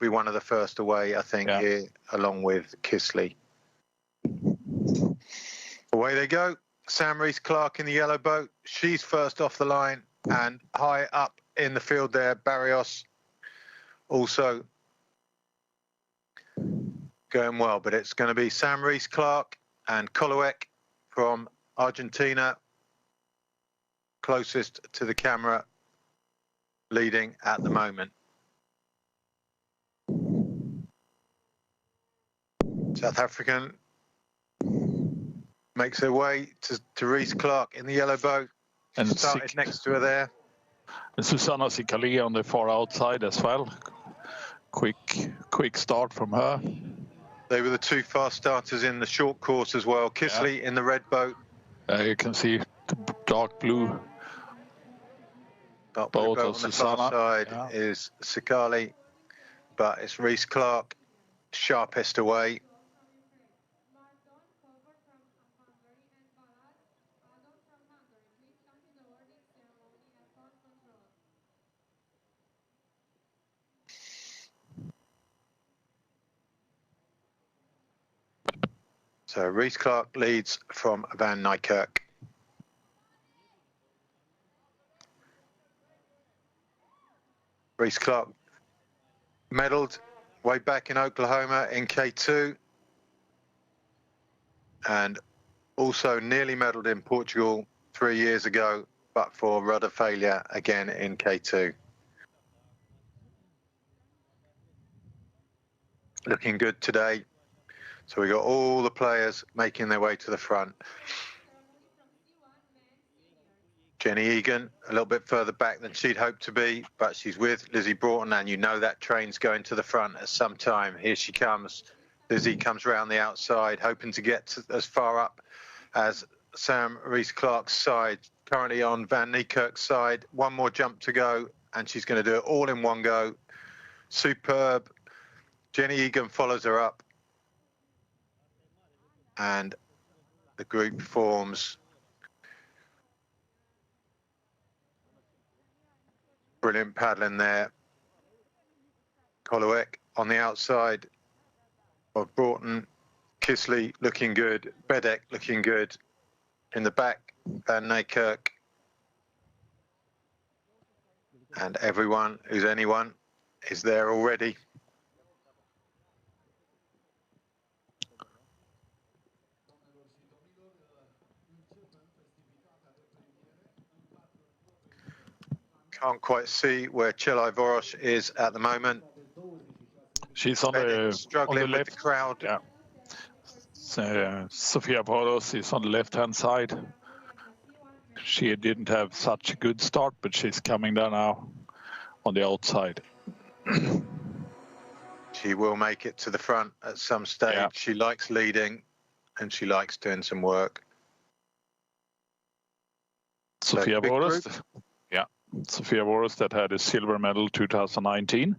be one of the first away, I think, here, along with Kisley. Away they go. Sam Rees-Clark in the yellow boat. She's first off the line, and high up in the field there, Barrios also going well, but it's going to be Sam Rees-Clark and Coloec from Argentina, closest to the camera, leading at the moment. South African makes her way to Rees-Clark in the yellow boat, and started next to her there. And Susanna Sikali on the far outside as well. Quick start from her. They were the two fast starters in the short course as well. Kisley in the red boat. You can see the dark blue boat on the far side is Sikali, but it's Rees-Clark sharpest away. So Rees-Clark leads from Van Niekerk. Rees-Clark medalled way back in Oklahoma in K2, and also nearly medalled in Portugal 3 years ago, but for rudder failure again in K2. Looking good today. So we got all the players making their way to the front. Jenny Egan a little bit further back than she'd hoped to be, but she's with Lizzie Broughton, and you know that train's going to the front at some time. Here she comes. Lizzie comes round the outside, hoping to get as far up as Sam Rees-Clark's side. Currently on Van Niekerk's side. One more jump to go, and she's going to do it all in one go. Superb. Jenny Egan follows her up, and the group forms. Brilliant paddling there. Coloec on the outside of Broughton. Kisley looking good. Bedek looking good. In the back, Van Niekerk. And everyone who's anyone is there already. Can't quite see where Chelai Vorosh is at the moment. She's on the struggling on the with the crowd. Yeah. So, Sofia Boros is on the left-hand side. She didn't have such a good start, but she's coming down now on the outside. She will make it to the front at some stage. Yeah. She likes leading, and she likes doing some work. Sofia Boros. Sofia Boros that had a silver medal 2019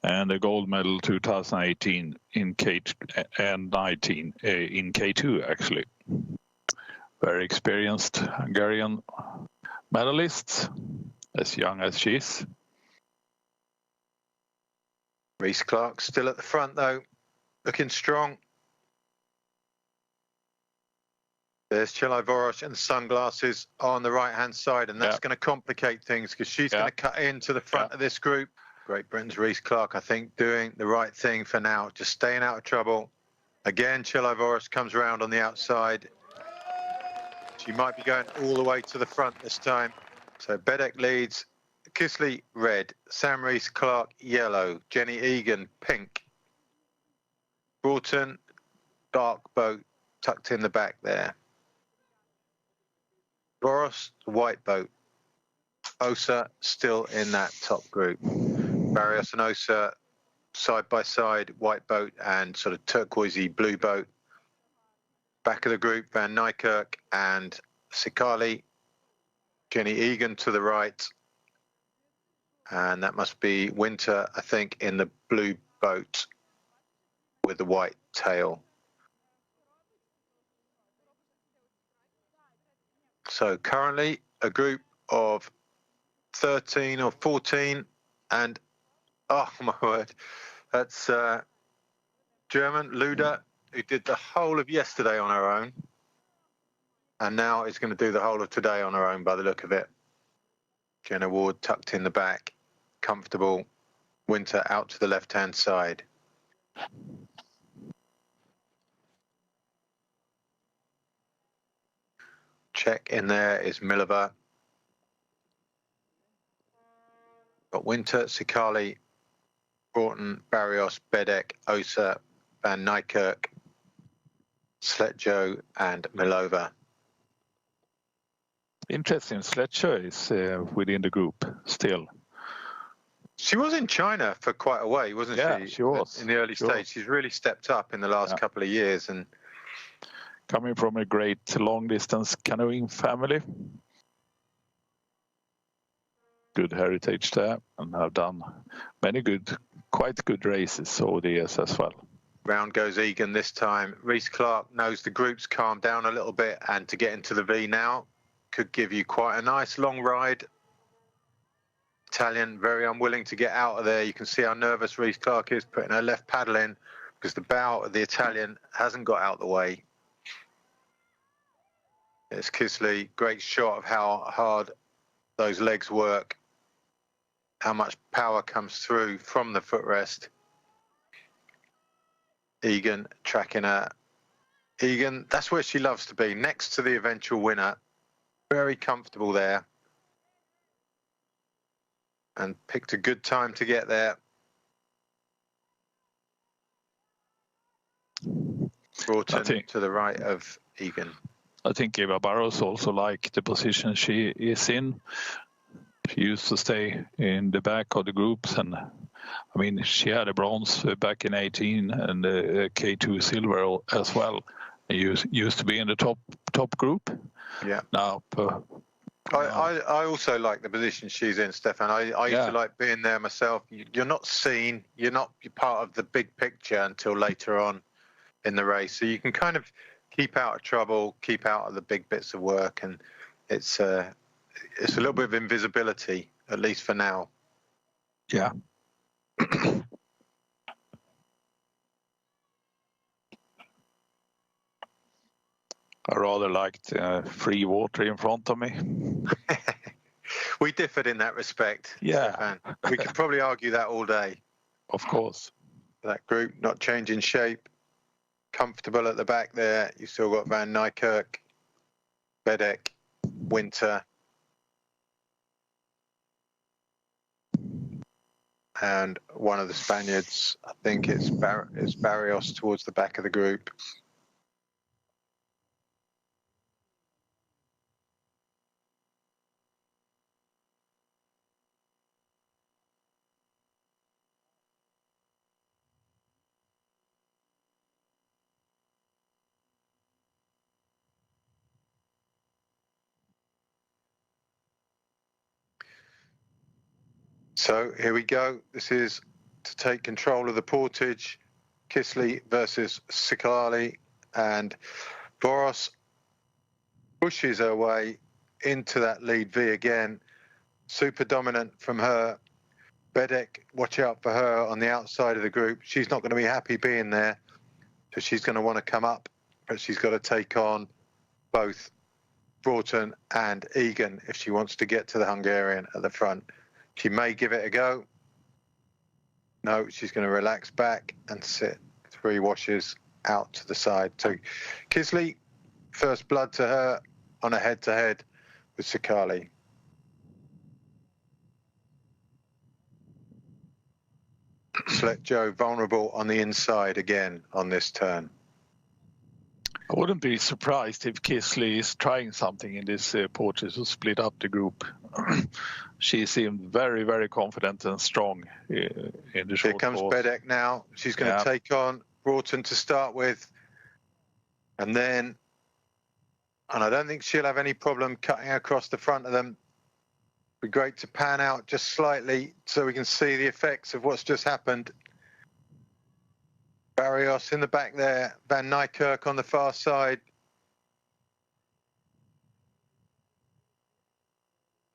and a gold medal 2018 in K2 and 19 in K2 actually. Very experienced Hungarian medalist, as young as she is. Rees-Clark still at the front though, looking strong. There's Chelai Vorosh and the sunglasses on the right-hand side, and that's going to complicate things because she's going to cut into the front of this group. Great Britain's Rees-Clark, I think, doing the right thing for now, just staying out of trouble. Again, Chelai Vorosh comes around on the outside. She might be going all the way to the front this time. So Bedek leads, Kisley red, Sam Rees-Clark yellow, Jenny Egan pink. Broughton, dark boat tucked in the back there. Boros, the white boat. Osa still in that top group. Barrios and Osa side by side, white boat and sort of turquoisey blue boat. Back of the group, Van Niekerk and Sikali. Jenny Egan to the right. And that must be Winter, I think, in the blue boat with the white tail. So currently a group of 13 or 14, and Oh, my word. That's German, Luda, who did the whole of yesterday on her own. And now is going to do the whole of today on her own by the look of it. Jenna Ward tucked in the back, comfortable. Winter out to the left-hand side. Check in there is Milova. Got Winter, Sikali, Broughton, Barrios, Bedek, Osa, Van Nijkerk, Sletjo and Milova. Interesting, Sletjo is within the group still. She was in China for quite a way, wasn't she? Yeah, she was. In the early stage. She's really stepped up in the last couple of years. And coming from a great long-distance canoeing family. Good heritage there, and have done many quite good races over the years as well. Round goes Egan this time. Reece Clark knows the group's calmed down a little bit, and to get into the V now could give you quite a nice long ride. Italian very unwilling to get out of there. You can see how nervous Reece Clark is, putting her left paddle in because the bow of the Italian hasn't got out the way. It's Kisley, great shot of how hard those legs work, how much power comes through from the footrest. Egan tracking her. Egan, that's where she loves to be, next to the eventual winner. Very comfortable there. And picked a good time to get there. Broughton to the right of Egan. I think Eva Barros also liked the position she is in. She used to stay in the back of the groups, and I mean, she had a bronze back in 18 and a K2 silver as well. Used to be in the top group. Yeah. Now, I also like the position she's in, Stefan. I used to like being there myself. You're not seen. You're part of the big picture until later on in the race. So you can kind of keep out of trouble, keep out of the big bits of work, and it's a little bit of invisibility, at least for now. Yeah. I rather liked free water in front of me. We differed in that respect. Yeah. Stefan. We could probably argue that all day. Of course. That group not changing shape, comfortable at the back there. You still got Van Nijkerk, Bedek, Winter, and one of the Spaniards. I think it's Barrios towards the back of the group. So here we go. This is to take control of the portage. Kisley versus Sikali, and Boros pushes her way into that lead V again. Super dominant from her. Bedek, watch out for her on the outside of the group. She's not going to be happy being there, so she's going to want to come up, but she's got to take on both Broughton and Egan if she wants to get to the Hungarian at the front. She may give it a go. No, she's going to relax back and sit 3 washes out to the side. So Kisley, first blood to her on a head-to-head with Sikali. Sletjo vulnerable on the inside again on this turn. I wouldn't be surprised if Kisley is trying something in this portage to split up the group. She seemed very, very confident and strong in the short Here comes course. Bedek now. She's going to take on Broughton to start with. And then, and I don't think she'll have any problem cutting across the front of them. Be great to pan out just slightly so we can see the effects of what's just happened. Barrios in the back there, Van Nijkerk on the far side.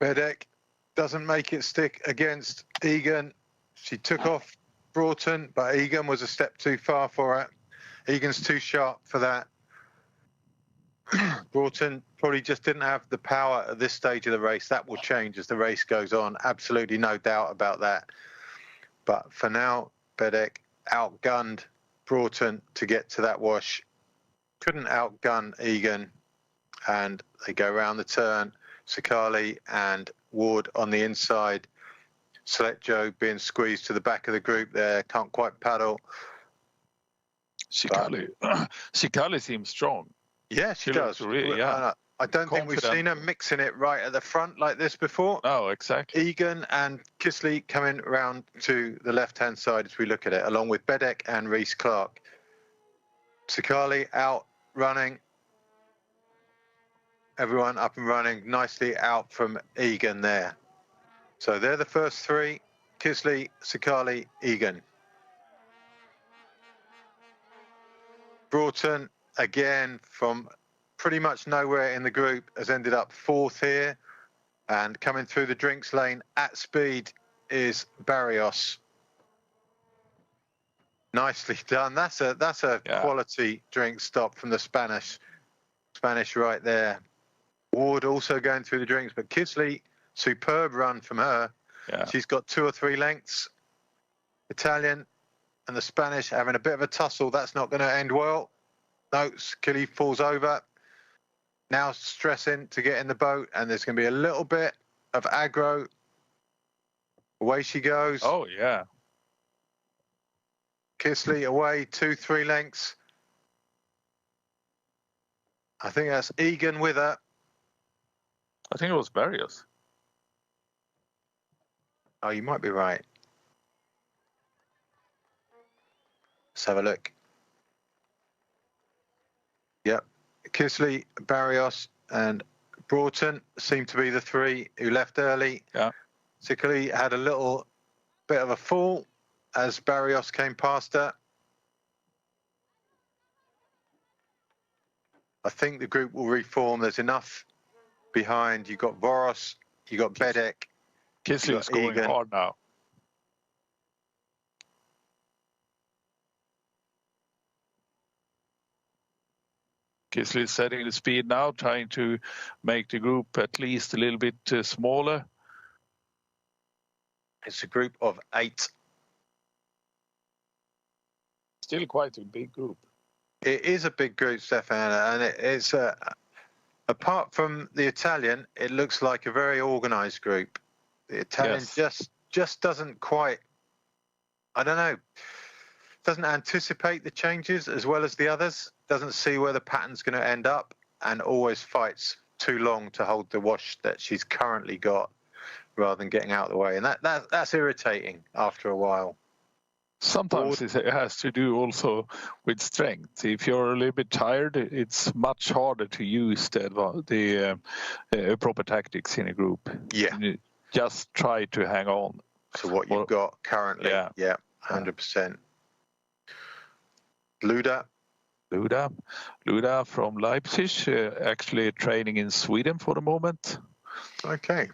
Bedek doesn't make it stick against Egan. She took off Broughton, but Egan was a step too far for her. Egan's too sharp for that. Broughton probably just didn't have the power at this stage of the race. That will change as the race goes on. Absolutely no doubt about that. But for now, Bedek outgunned Broughton to get to that wash. Couldn't outgun Egan. And they go around the turn. Sakali and Ward on the inside. Select Joe being squeezed to the back of the group there. Can't quite paddle. Sakali seems strong. Yeah, she does. Really, yeah. I don't think we've seen her mixing it right at the front like this before. No, exactly. Egan and Kisley coming round to the left-hand side as we look at it, along with Bedek and Reese Clark. Sakali out running. Everyone up and running nicely out from Egan there. So they're the first three: Kisley, Sakali, Egan. Broughton, again, from pretty much nowhere in the group, has ended up fourth here. And coming through the drinks lane at speed is Barrios. Nicely done. That's a quality drink stop from the Spanish right there. Ward also going through the drinks, but Kisley, superb run from her. Yeah. She's got 2 or 3 lengths. Italian and the Spanish having a bit of a tussle. That's not going to end well. No, Skilly falls over. Now stressing to get in the boat, and there's going to be a little bit of aggro. Away she goes. Oh, yeah. Kisley away 2, 3 lengths. I think that's Egan with her. I think it was Barrios. Oh, you might be right. Let's have a look. Yep. Kisley, Barrios and Broughton seem to be the 3 who left early. Yeah. Sikali had a little bit of a fall as Barrios came past her. I think the group will reform. There's enough behind. You've got Voros, you've got Bedek. Kisley's going hard now. Kisley is setting the speed now, trying to make the group at least a little bit smaller. It's a group of 8. Still quite a big group. It is a big group, Stefan, and it's apart from the Italian, it looks like a very organised group. The Italian just doesn't quite, I don't know, doesn't anticipate the changes as well as the others, doesn't see where the pattern's going to end up, and always fights too long to hold the wash that she's currently got rather than getting out of the way. And that's irritating after a while. Sometimes it has to do also with strength. If you're a little bit tired, it's much harder to use the proper tactics in a group. Yeah. You just try to hang on. So what you've got currently, yeah 100%. Luda from Leipzig, actually training in Sweden for the moment. Okay.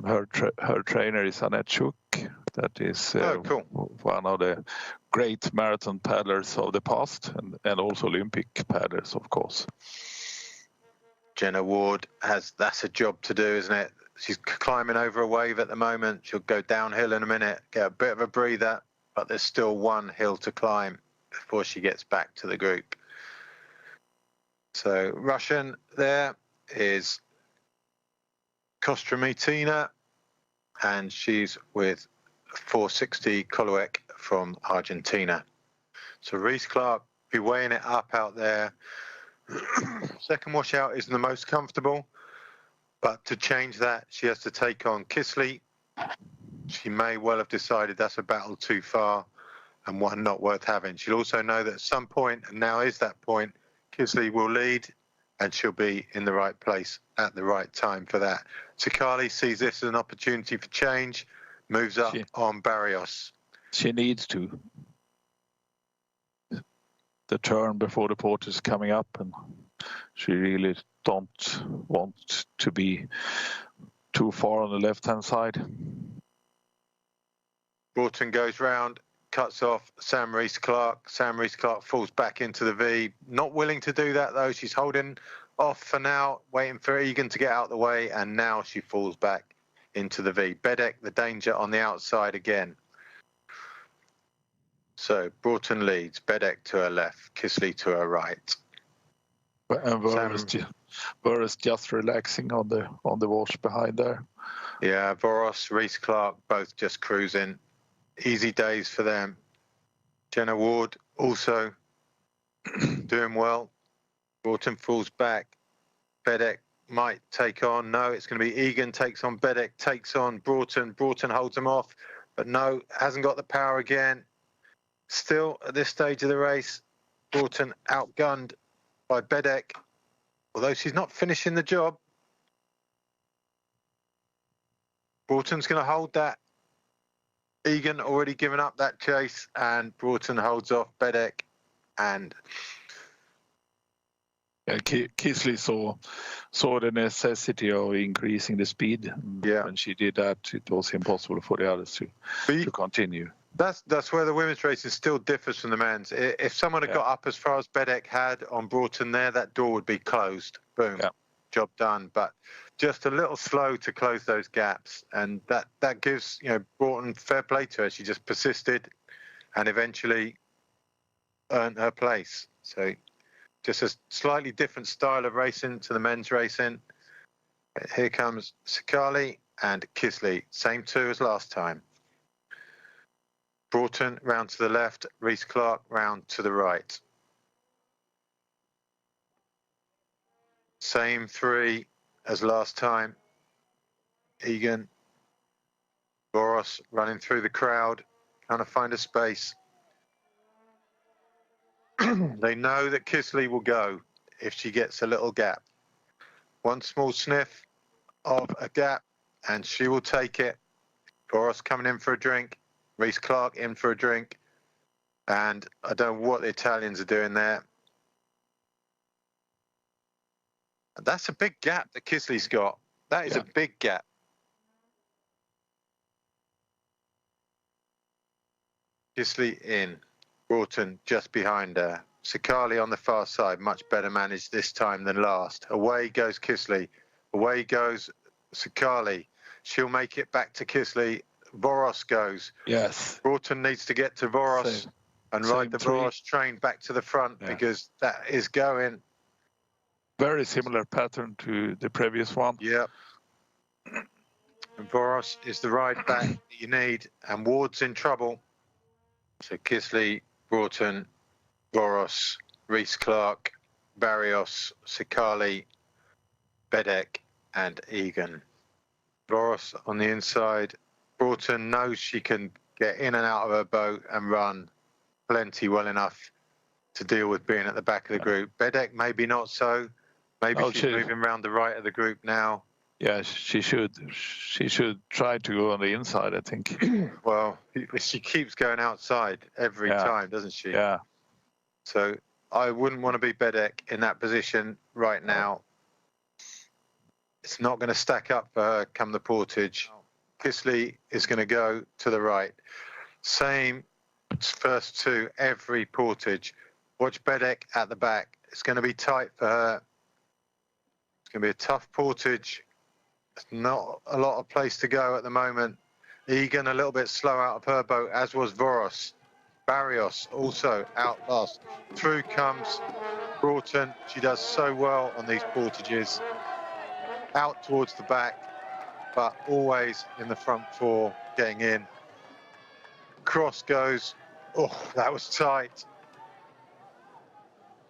Her trainer is Annette Schuck. That is cool. One of the great marathon paddlers of the past, and also Olympic paddlers, of course. Jenna Ward that's a job to do, isn't it? She's climbing over a wave at the moment. She'll go downhill in a minute, get a bit of a breather, but there's still one hill to climb before she gets back to the group. So Russian there is Kostramitina, and she's with 460 Koluek from Argentina. So Reese Clark be weighing it up out there. Second washout isn't the most comfortable, but to change that, she has to take on Kisley. She may well have decided that's a battle too far and one not worth having. She'll also know that at some point, and now is that point, Kisley will lead and she'll be in the right place at the right time for that. Sakali sees this as an opportunity for change, moves up on Barrios. She needs to. The turn before the port is coming up, and she really don't want to be too far on the left-hand side. Broughton goes round, cuts off Sam Rees-Clark. Sam Rees-Clark falls back into the V. Not willing to do that, though. She's holding off for now, waiting for Egan to get out of the way, and now she falls back into the V. Bedeck, the danger on the outside again. So Broughton leads, Bedeck to her left, Kisley to her right. And Voros just relaxing on the wash behind there. Yeah, Voros, Rees-Clark, both just cruising. Easy days for them. Jenna Ward also doing well. Broughton falls back. Bedeck might take on. No, it's going to be Egan takes on Bedeck, takes on Broughton. Broughton holds him off, but no, hasn't got the power again. Still, at this stage of the race, Broughton outgunned by Bedeck, although she's not finishing the job. Broughton's going to hold that. Egan already given up that chase, and Broughton holds off Bedeck. And Kisley saw the necessity of increasing the speed. Yeah. When she did that, it was impossible for the others to continue. That's where the women's racing still differs from the men's. If someone had got up as far as Bedeck had on Broughton there, that door would be closed. Boom. Yeah. Job done. But just a little slow to close those gaps, and that gives Broughton fair play to her. She just persisted and eventually earned her place. So just a slightly different style of racing to the men's racing. Here comes Sakali and Kisley, same two as last time. Broughton round to the left, Rees-Clark round to the right. Same three as last time. Egan, Voros running through the crowd, trying to find a space. They know that Kisley will go if she gets a little gap. One small sniff of a gap and she will take it. Voros coming in for a drink. Rees-Clark in for a drink. And I don't know what the Italians are doing there. That's a big gap that Kisley's got. That is a big gap. Kisley in. Broughton just behind her. Sakali on the far side, much better managed this time than last. Away goes Kisley. Away goes Sakali. She'll make it back to Kisley. Voros goes. Yes. Broughton needs to get to Voros and ride the Voros train back to the front because that is going. Very similar pattern to the previous one. Yeah. And Voros is the ride back that you need, and Ward's in trouble. So Kisley, Broughton, Voros, Rees-Clark, Barrios, Sakali, Bedeck, and Egan. Voros on the inside. Broughton knows she can get in and out of her boat and run plenty well enough to deal with being at the back of the group. Bedeck maybe not so. Maybe she's moving around the right of the group now. Yeah, she should. She should try to go on the inside, I think. Well, she keeps going outside every time, doesn't she? Yeah. So I wouldn't want to be Bedeck in that position right now. It's not going to stack up for her come the portage. Kisley is going to go to the right. Same first two every portage. Watch Bedeck at the back. It's going to be tight for her. It's going to be a tough portage. There's not a lot of place to go at the moment. Egan a little bit slow out of her boat, as was Voros. Barrios also out last. Through comes Broughton. She does so well on these portages. Out towards the back, but always in the front four, getting in. Cross goes. Oh, that was tight.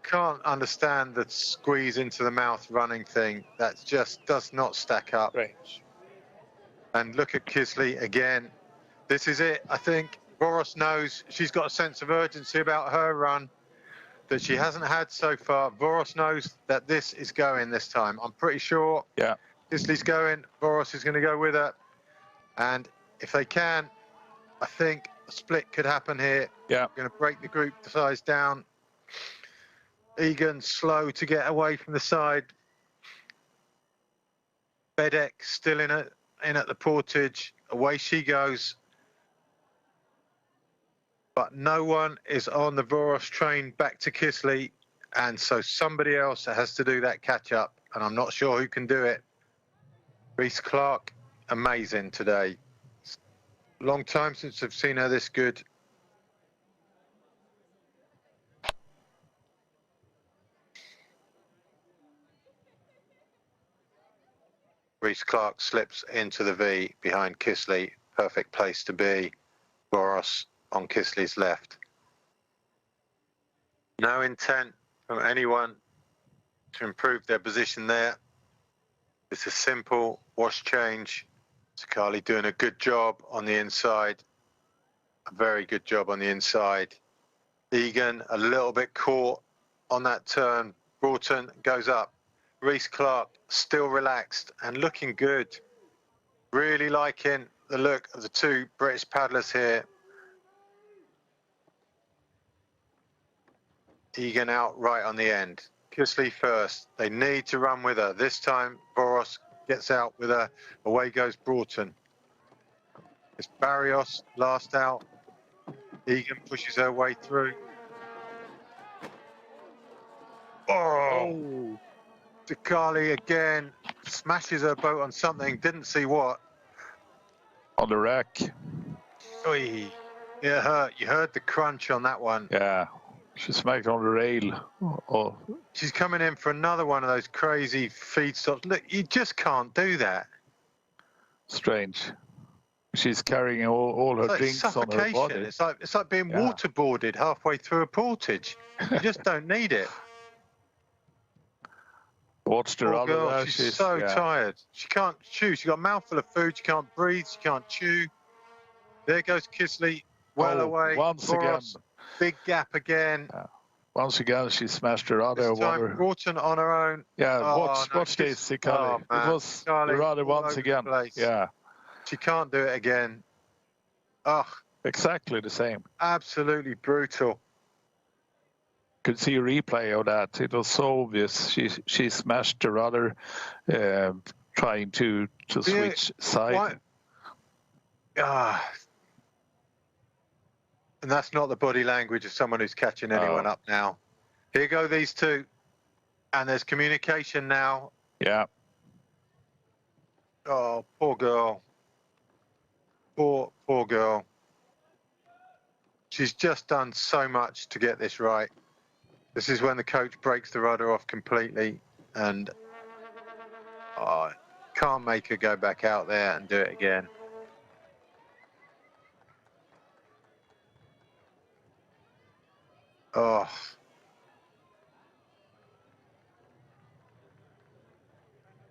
Can't understand the squeeze into the mouth running thing. That just does not stack up. Right. And look at Kisley again. This is it, I think. Voros knows she's got a sense of urgency about her run that she hasn't had so far. Voros knows that this is going this time. I'm pretty sure. Yeah. Kisley's going. Voros is going to go with her. And if they can, I think a split could happen here. Yeah. Going to break the group size down. Egan slow to get away from the side. Bedeck still in at the portage. Away she goes. But no one is on the Voros train back to Kisley, and so somebody else has to do that catch-up, and I'm not sure who can do it. Reese Clark, amazing today. Long time since I've seen her this good. Reese Clark slips into the V behind Kisley. Perfect place to be. Voros on Kisley's left. No intent from anyone to improve their position there. It's a simple wash change. Sakali doing a good job on the inside. A very good job on the inside. Egan a little bit caught on that turn. Broughton goes up. Reese Clark still relaxed and looking good. Really liking the look of the two British paddlers here. Egan out right on the end. Kisley first. They need to run with her. This time, Voros gets out with her. Away goes Broughton. It's Barrios last out. Egan pushes her way through. Oh! Sakali again smashes her boat on something. Didn't see what. On the rack. Oy. It hurt. You heard the crunch on that one. Yeah. She smacked on the rail. Oh. She's coming in for another one of those crazy feed stops. Look, you just can't do that. Strange. She's carrying all her drinks on her body. It's like being waterboarded halfway through a portage. You just don't need it. Watched her other girl, she's so tired. She can't chew. She's got a mouthful of food. She can't breathe. She can't chew. There goes Kisley, well away. Once again. Big gap again. Once again, she smashed her other water. Broughton on her own. Yeah, watch this, Sakali. It was the rudder once again. Yeah. She can't do it again. Ugh. Exactly the same. Absolutely brutal. Could see a replay of that. It was so obvious. She smashed the rudder, trying to switch side. And that's not the body language of someone who's catching anyone up now. Here go these two. And there's communication now. Yeah. Oh, poor girl. Poor girl. She's just done so much to get this right. This is when the coach breaks the rudder off completely and can't make her go back out there and do it again. Oh.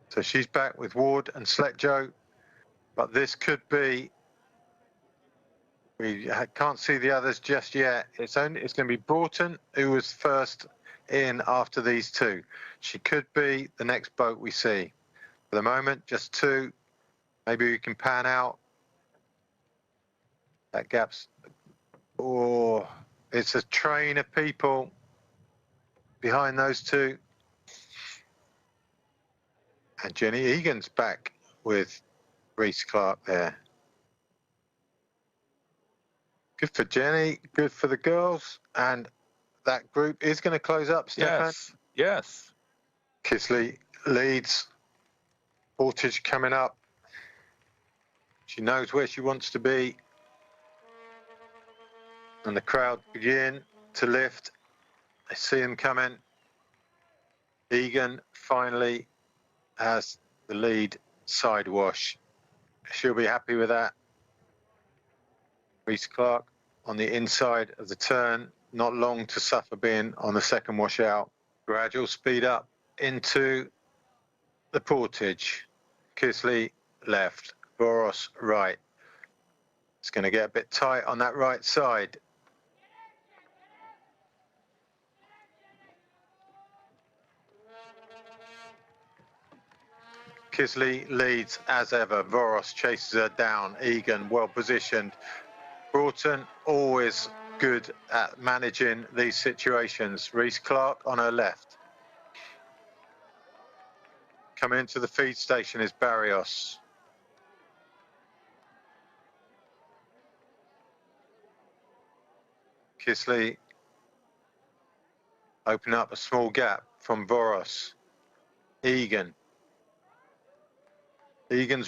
So she's back with Ward and Sletjo, but this could be, we can't see the others just yet. It's going to be Broughton, who was first in after these two. She could be the next boat we see. For the moment, just two. Maybe we can pan out. That gap's, it's a train of people behind those two. And Jenny Egan's back with Reese Clark there. Good for Jenny, good for the girls. And that group is going to close up, Stefan. Yes. Kisley leads. Portage coming up. She knows where she wants to be. And the crowd begin to lift. I see them coming. Egan finally has the lead side wash. She'll be happy with that. Reese Clark on the inside of the turn, not long to suffer being on the second washout. Gradual speed up into the portage. Kisley left, Voros right. It's going to get a bit tight on that right side. Kisley leads as ever. Voros chases her down. Egan well positioned. Broughton always good at managing these situations. Reese Clark on her left. Coming into the feed station is Barrios. Kisley open up a small gap from Voros. Egan's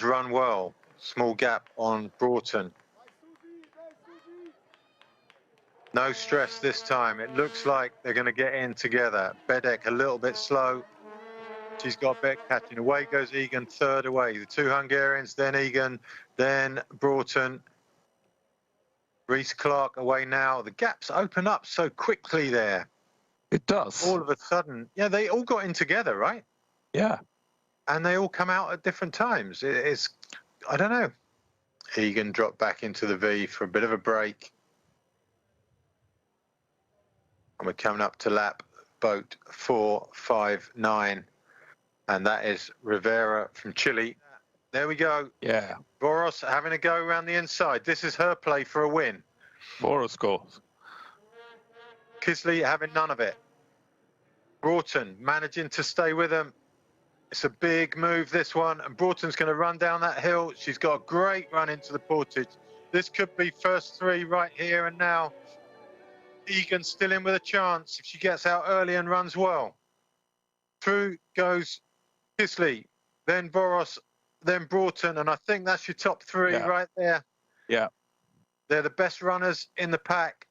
run well. Small gap on Broughton. No stress this time. It looks like they're going to get in together. Bedek a little bit slow. She's got Beck catching. Away goes Egan, third away. The two Hungarians, then Egan, then Broughton. Reese Clark away now. The gaps open up so quickly there. It does. All of a sudden. Yeah, they all got in together, right? Yeah. And they all come out at different times. It's, I don't know. Egan dropped back into the V for a bit of a break. And we're coming up to lap boat 459. And that is Rivera from Chile. There we go. Yeah. Voros having a go around the inside. This is her play for a win. Voros goes. Kisley having none of it. Broughton managing to stay with them. It's a big move, this one. And Broughton's going to run down that hill. She's got a great run into the portage. This could be first three right here and now. Egan still in with a chance if she gets out early and runs well. Through goes Kisley, then Voros, then Broughton, and I think that's your top three right there. Yeah. They're the best runners in the pack.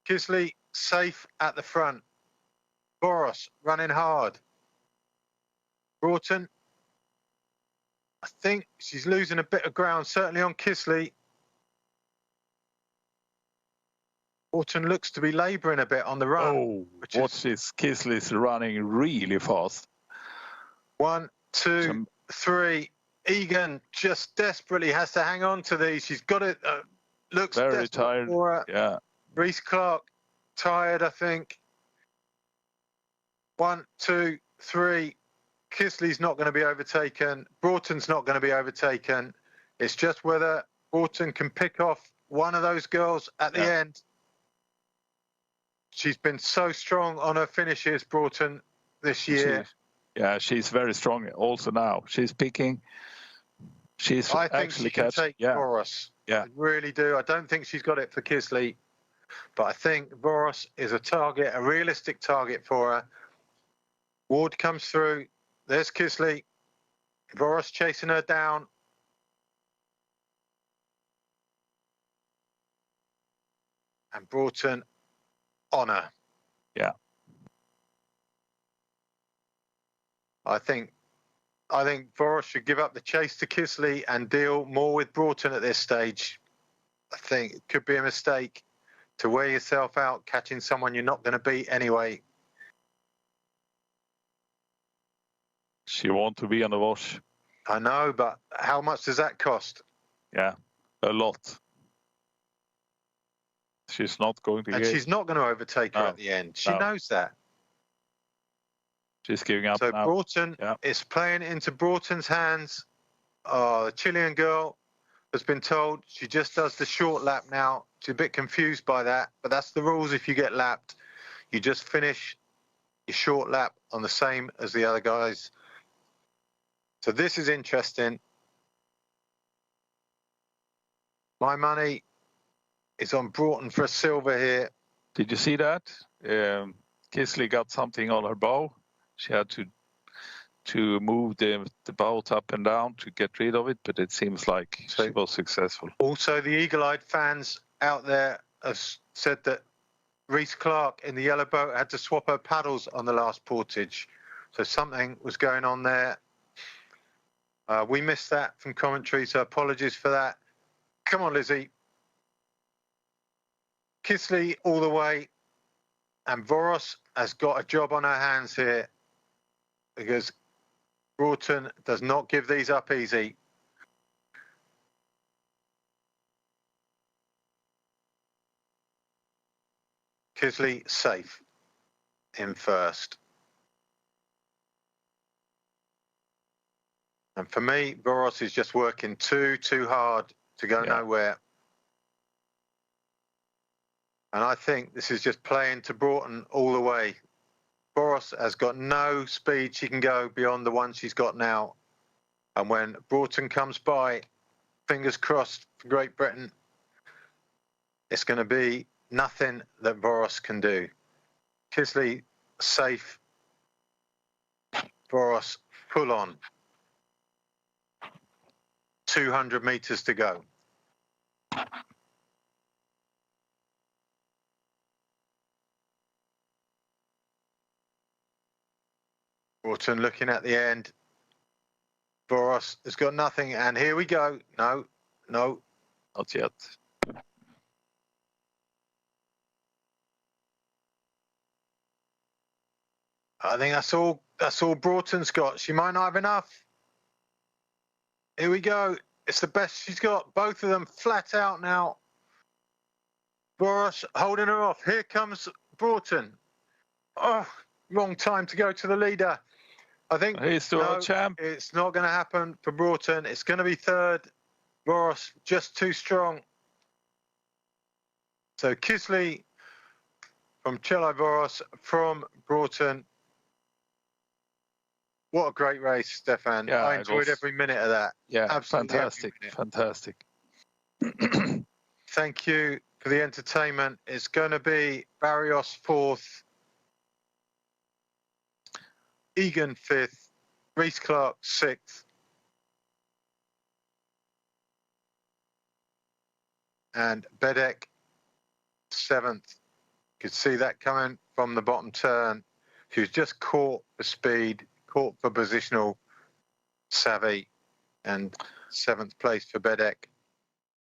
Kisley safe at the front. Voros running hard. Broughton, I think she's losing a bit of ground, certainly on Kisley. Broughton looks to be labouring a bit on the run. Oh, what's this? Kisley's running really fast. 1, 2, 3. Egan just desperately has to hang on to these. She's got it. Looks very tired. For her. Yeah. Reese Clark tired, I think. 1, 2, 3. Kisley's not going to be overtaken. Broughton's not going to be overtaken. It's just whether Broughton can pick off one of those girls at the end. She's been so strong on her finishes, Broughton, this year. She's very strong also now. She's picking. I think she can take Voros. Yeah. I really do. I don't think she's got it for Kisley, but I think Voros is a target, a realistic target for her. Ward comes through. There's Kisley. Voros chasing her down. And Broughton on her. Yeah. I think Voros should give up the chase to Kisley and deal more with Broughton at this stage. I think it could be a mistake to wear yourself out catching someone you're not going to beat anyway. She wants to be on the wash. I know, but how much does that cost? Yeah, a lot. She's not going to she's not going to overtake her at the end. She knows that. She's giving up so now. Broughton is playing into Broughton's hands. The Chilean girl has been told she just does the short lap now. She's a bit confused by that, but that's the rules if you get lapped. You just finish your short lap on the same as the other guys. So this is interesting. My money is on Broughton for a silver here. Did you see that? Kisley got something on her bow. She had to move the boat up and down to get rid of it, but it seems like she was successful. Also, the eagle-eyed fans out there have said that Reese Clark in the yellow boat had to swap her paddles on the last portage. So something was going on there. We missed that from commentary, so apologies for that. Come on, Lizzie. Kisley all the way. And Voros has got a job on her hands here because Broughton does not give these up easy. Kisley safe in first. And for me, Voros is just working too hard to go nowhere. And I think this is just playing to Broughton all the way. Voros has got no speed she can go beyond the one she's got now. And when Broughton comes by, fingers crossed for Great Britain, it's going to be nothing that Boros can do. Kisley safe, Boros full on. 200 meters to go. Broughton looking at the end. Boros has got nothing, and here we go. No, no. Not yet. I think that's all Broughton's got. She might not have enough. Here we go. It's the best she's got. Both of them flat out now. Boros holding her off. Here comes Broughton. Oh, wrong time to go to the leader. I think he's still a champ. It's not going to happen for Broughton. It's going to be third. Boros just too strong. So Kisley from Cello Boros from Broughton. What a great race, Stefan. Yeah, I enjoyed every minute of that. Yeah, absolutely fantastic. Thank you for the entertainment. It's going to be Barrios fourth, Egan fifth, Reese Clark sixth, and Bedek seventh. You could see that coming from the bottom turn. She was just caught for speed, caught for positional savvy, and seventh place for Bedek.